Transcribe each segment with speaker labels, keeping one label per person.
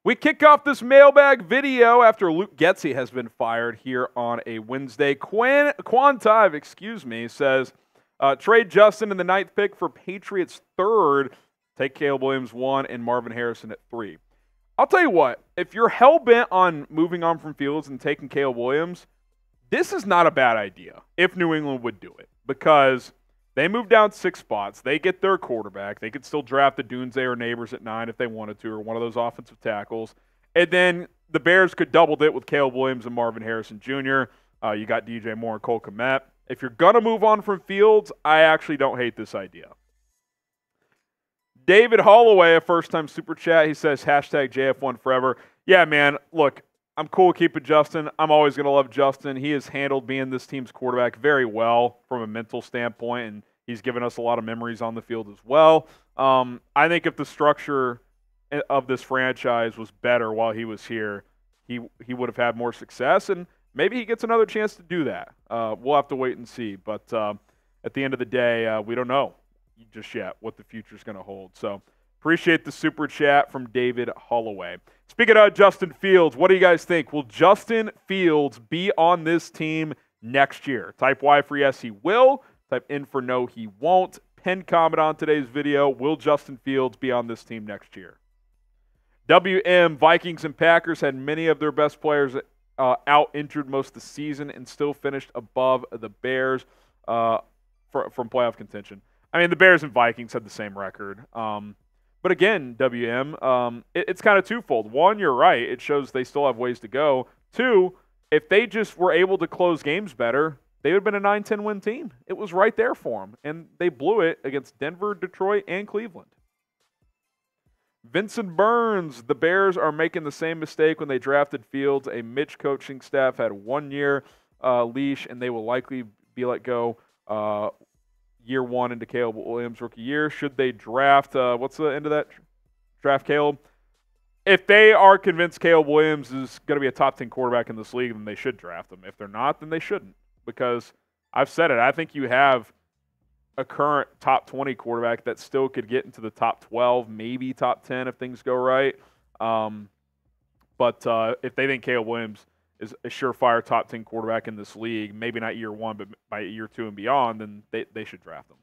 Speaker 1: We kick off this mailbag video after Luke Getsy has been fired here on a Wednesday. Quantive, says, trade Justin in the 9th pick for Patriots 3rd. Take Caleb Williams 1 and Marvin Harrison at 3. I'll tell you what, if you're hell-bent on moving on from Fields and taking Caleb Williams, this is not a bad idea if New England would do it, because they move down 6 spots. They get their quarterback. They could still draft the Dunze or Neighbors at 9 if they wanted to, or one of those offensive tackles. And then the Bears could double it with Caleb Williams and Marvin Harrison Jr. You got DJ Moore and Cole Kmet. If you're going to move on from Fields, I actually don't hate this idea. David Holloway, a first-time super chat, he says, hashtag JF1 forever. Yeah, man, look, I'm cool keeping Justin. I'm always going to love Justin. He has handled being this team's quarterback very well from a mental standpoint, and he's given us a lot of memories on the field as well. I think if the structure of this franchise was better while he was here, he would have had more success, and maybe he gets another chance to do that. We'll have to wait and see. But at the end of the day, we don't know just yet what the future is going to hold. So appreciate the super chat from David Holloway. Speaking of Justin Fields, what do you guys think? Will Justin Fields be on this team next year? Type Y for yes, he will. Type N for no, he won't. Pin comment on today's video. Will Justin Fields be on this team next year? WM, Vikings and Packers had many of their best players out injured most of the season and still finished above the Bears from playoff contention. I mean, the Bears and Vikings had the same record. But again, WM, it's kind of twofold. One, you're right. It shows they still have ways to go. Two, if they just were able to close games better, they would have been a 9-10 win team. It was right there for them, and they blew it against Denver, Detroit, and Cleveland. Vincent Burns, the Bears are making the same mistake when they drafted Fields. A Mitch coaching staff had 1 year leash, and they will likely be let go year 1 into Caleb Williams' rookie year. Should they draft, what's the end of that? Draft Caleb? If they are convinced Caleb Williams is going to be a top 10 quarterback in this league, then they should draft him. If they're not, then they shouldn't. Because I've said it, I think you have a current top 20 quarterback that still could get into the top 12, maybe top 10 if things go right. But if they think Caleb Williams is a surefire top 10 quarterback in this league, maybe not year 1, but by year 2 and beyond, then they should draft him.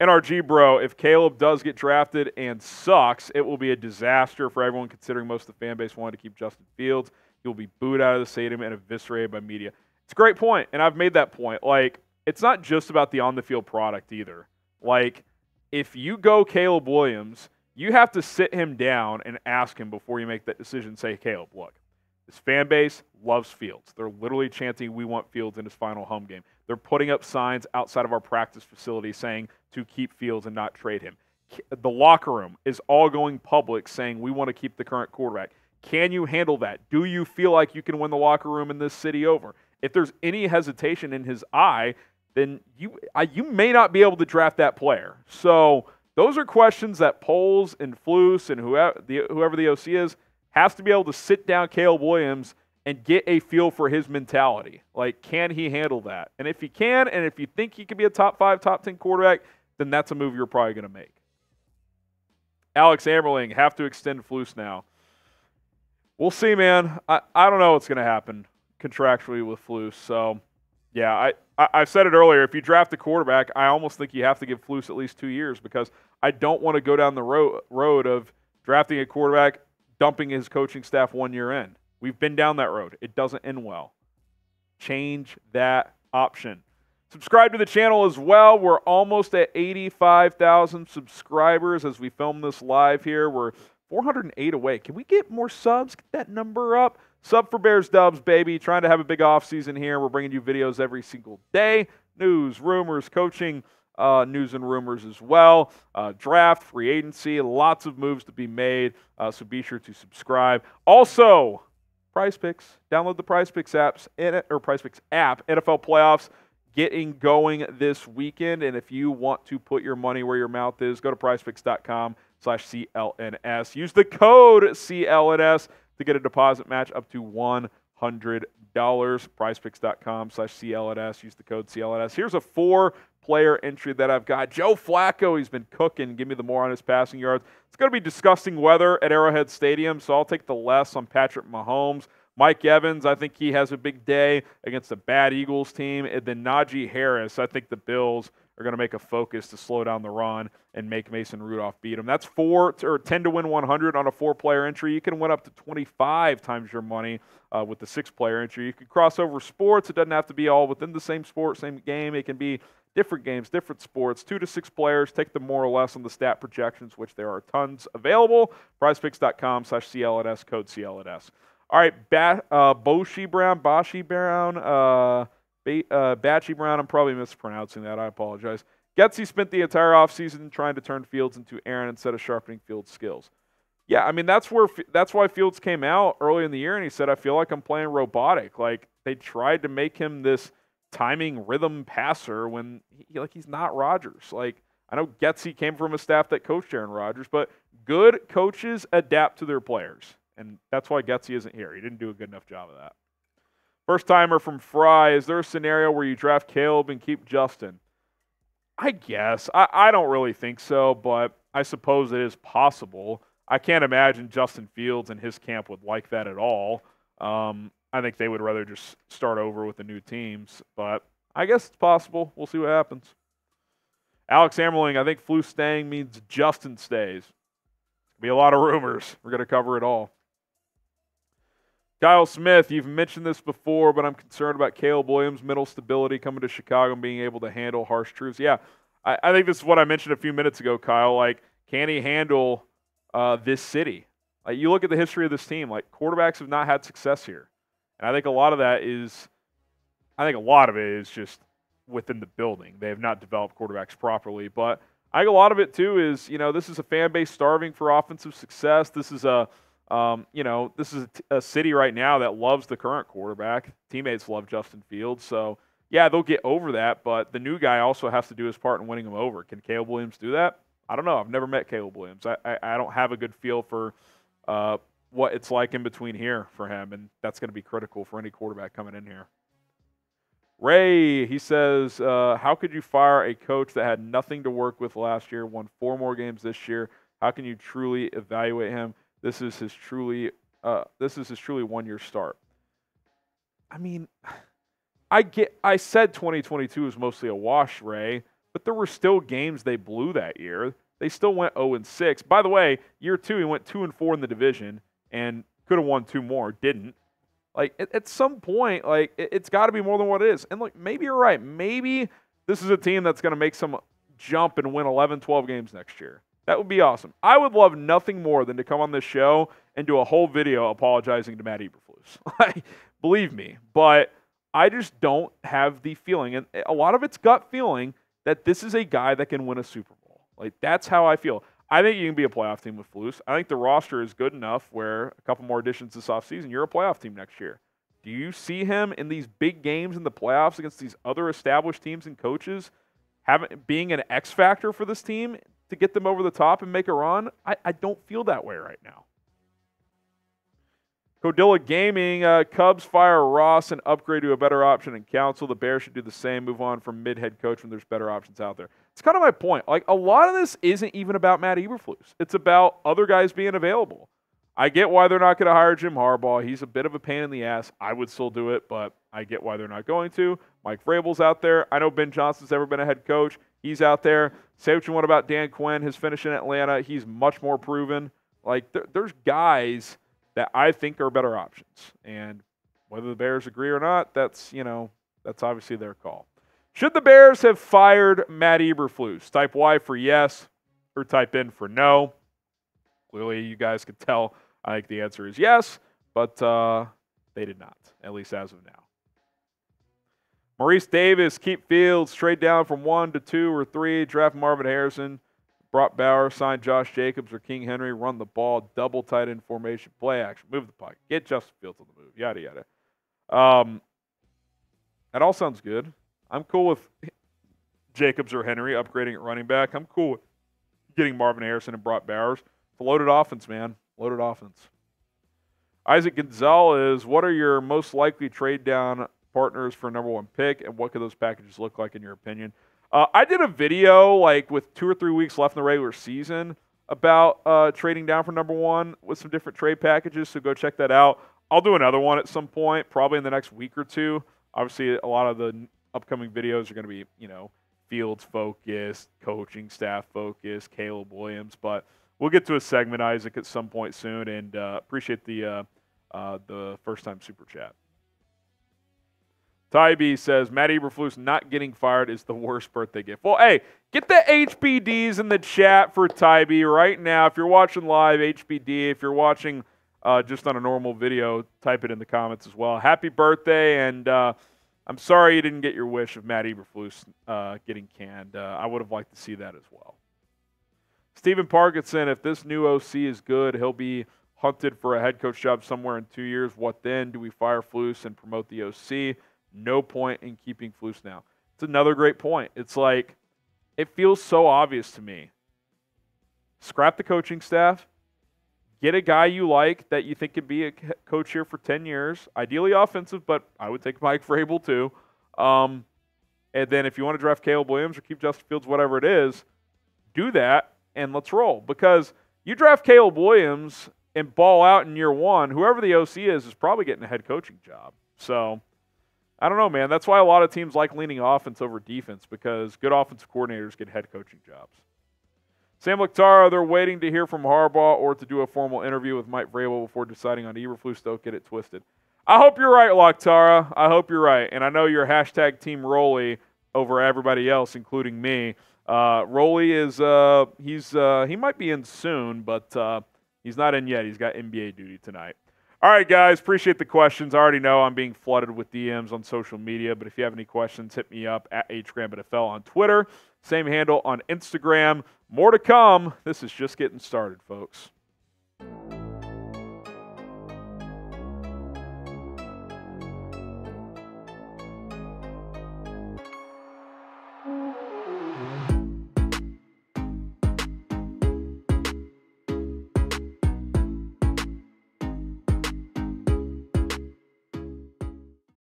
Speaker 1: NRG, bro, if Caleb does get drafted and sucks, it will be a disaster for everyone, considering most of the fan base wanted to keep Justin Fields. He will be booed out of the stadium and eviscerated by media. It's a great point, and I've made that point. Like, it's not just about the on-the-field product either. Like, if you go Caleb Williams, you have to sit him down and ask him before you make that decision. Say, Caleb, look, this fan base loves Fields. They're literally chanting, we want Fields in his final home game. They're putting up signs outside of our practice facility saying to keep Fields and not trade him. The locker room is all going public saying we want to keep the current quarterback. Can you handle that? Do you feel like you can win the locker room in this city over? If there's any hesitation in his eye, then you may not be able to draft that player. So those are questions that Poles and Flus and whoever the OC is has to be able to sit down Caleb Williams and get a feel for his mentality. Like, can he handle that? And if he can, and if you think he could be a top 5, top 10 quarterback, then that's a move you're probably going to make. Alex Amberling, have to extend Flus now. We'll see, man. I don't know what's going to happen contractually with Flus. So, yeah, I said it earlier. If you draft a quarterback, I almost think you have to give Flus at least 2 years, because I don't want to go down the road of drafting a quarterback, dumping his coaching staff 1 year in. We've been down that road. It doesn't end well. Change that option. Subscribe to the channel as well. We're almost at 85,000 subscribers as we film this live here. We're 408 away. Can we get more subs? Get that number up. Sub for Bears Dubs, baby. Trying to have a big offseason here. We're bringing you videos every single day. News, rumors, coaching, news and rumors as well. Draft, free agency, lots of moves to be made. So be sure to subscribe. Also, Prize Picks. Download the Prize Picks app. NFL playoffs getting going this weekend. And if you want to put your money where your mouth is, go to prizepicks.com/CLNS. Use the code CLNS to get a deposit match up to $100. prizepicks.com/CLNS. Use the code CLNS. Here's a 4-player entry that I've got. Joe Flacco, he's been cooking. Give me the more on his passing yards. It's going to be disgusting weather at Arrowhead Stadium, so I'll take the less on Patrick Mahomes. Mike Evans, I think he has a big day against a bad Eagles team. And then Najee Harris, I think the Bills are going to make a focus to slow down the run and make Mason Rudolph beat him. That's 10 to win 100 on a 4-player entry. You can win up to 25 times your money with the 6-player entry. You can cross over sports. It doesn't have to be all within the same sport, same game. It can be different games, different sports. 2 to 6 players. Take the more or less on the stat projections, which there are tons available. prizepicks.com/CLNS, code CLNS. All right, Batchy Brown, I'm probably mispronouncing that. I apologize. Getsy spent the entire offseason trying to turn Fields into Aaron instead of sharpening Fields' skills. Yeah, I mean, that's why Fields came out early in the year and he said, I feel like I'm playing robotic. Like, they tried to make him this timing rhythm passer when he's not Rodgers. Like, I know Getsy came from a staff that coached Aaron Rodgers, but good coaches adapt to their players. And that's why Getsy isn't here. He didn't do a good enough job of that. First timer from Fry. Is there a scenario where you draft Caleb and keep Justin? I guess. I don't really think so, but I suppose it is possible. I can't imagine Justin Fields and his camp would like that at all. I think they would rather just start over with the new teams, but I guess it's possible. We'll see what happens. Alex Ammerling, I think Flus staying means Justin stays. Be a lot of rumors. We're going to cover it all. Kyle Smith, you've mentioned this before, but I'm concerned about Caleb Williams' mental stability coming to Chicago and being able to handle harsh truths. Yeah, I think this is what I mentioned a few minutes ago, Kyle. Like, can he handle this city? Like, you look at the history of this team. Like, quarterbacks have not had success here, and I think a lot of it is just within the building. They have not developed quarterbacks properly, but I think a lot of it too is this is a fan base starving for offensive success. This is a city right now that loves the current quarterback. Teammates love Justin Fields. So, yeah, they'll get over that, but the new guy also has to do his part in winning them over. Can Caleb Williams do that? I don't know. I've never met Caleb Williams. I don't have a good feel for what it's like in between here for him, and that's going to be critical for any quarterback coming in here. Ray, he says, how could you fire a coach that had nothing to work with last year, won 4 more games this year? How can you truly evaluate him? This is his truly 1-year start. I mean, I said 2022 was mostly a wash, Ray, but there were still games they blew that year. They still went 0-6. By the way, year 2 he went 2-4 in the division and could have won 2 more, didn't. Like, at some point, like, it's got to be more than what it is. And look, maybe you're right. Maybe this is a team that's going to make some jump and win 11, 12 games next year. That would be awesome. I would love nothing more than to come on this show and do a whole video apologizing to Matt Eberflus. Believe me. But I just don't have the feeling, and a lot of it's gut feeling, that this is a guy that can win a Super Bowl. Like, that's how I feel. I think you can be a playoff team with Flus. I think the roster is good enough where a couple more additions this offseason, you're a playoff team next year. Do you see him in these big games in the playoffs against these other established teams and coaches being an X factor for this team to get them over the top and make a run? I don't feel that way right now. Codilla Gaming, Cubs fire Ross and upgrade to a better option in council. The Bears should do the same, move on from mid-head coach when there's better options out there. It's kind of my point. Like, a lot of this isn't even about Matt Eberflus. It's about other guys being available. I get why they're not going to hire Jim Harbaugh. He's a bit of a pain in the ass. I would still do it, but I get why they're not going to. Mike Vrabel's out there. I know Ben Johnson's never been a head coach. He's out there. Say what you want about Dan Quinn, his finish in Atlanta. He's much more proven. Like, there's guys that I think are better options. And whether the Bears agree or not, that's obviously their call. Should the Bears have fired Matt Eberflus? Type Y for yes or type N for no. Clearly, you guys could tell. I think the answer is yes, but they did not, at least as of now. Maurice Davis, keep Fields, trade down from 1 to 2 or 3, draft Marvin Harrison, Brock Bauer, sign Josh Jacobs or King Henry, run the ball, double tight end formation, play action, move the pocket, get Justin Fields on the move, yada, yada. That all sounds good. I'm cool with Jacobs or Henry upgrading at running back. I'm cool with getting Marvin Harrison and Brock Bowers. It's a loaded offense, man. Loaded offense. Isaac Gonzalez, what are your most likely trade down partners for number 1 pick, and what could those packages look like in your opinion? I did a video like with 2 or 3 weeks left in the regular season about trading down for number 1 with some different trade packages, so go check that out. I'll do another one at some point, probably in the next week or two. Obviously, a lot of the upcoming videos are going to be, Fields focused, coaching staff focused, Caleb Williams, but we'll get to a segment, Isaac, at some point soon, and appreciate the first-time super chat. Ty B says, Matt Eberflus not getting fired is the worst birthday gift. Well, hey, get the HBDs in the chat for Ty B right now. If you're watching live, HBD. If you're watching just on a normal video, type it in the comments as well. Happy birthday, and I'm sorry you didn't get your wish of Matt Eberflus getting canned. I would have liked to see that as well. Stephen Parkinson, if this new OC is good, he'll be hunted for a head coach job somewhere in 2 years. What then? Do we fire Flus and promote the OC? No point in keeping Flus now. It's another great point. It's like, it feels so obvious to me. Scrap the coaching staff. Get a guy you like that you think could be a coach here for 10 years. Ideally offensive, but I would take Mike Vrabel too. And then if you want to draft Caleb Williams or keep Justin Fields, whatever it is, do that and let's roll. Because you draft Caleb Williams and ball out in year 1, whoever the OC is probably getting a head coaching job. So, I don't know, man. That's why a lot of teams like leaning offense over defense, because good offensive coordinators get head coaching jobs. Sam Lectara, they're waiting to hear from Harbaugh or to do a formal interview with Mike Vrabel before deciding on Eberflus. Don't get it twisted. I hope you're right, Lectara. I hope you're right. And I know you're hashtag Team Rolly over everybody else, including me. Rolly is he might be in soon, but he's not in yet. He's got NBA duty tonight. All right, guys, appreciate the questions. I already know I'm being flooded with DMs on social media, but if you have any questions, hit me up at HGrambitFL on Twitter. Same handle on Instagram. More to come. This is just getting started, folks.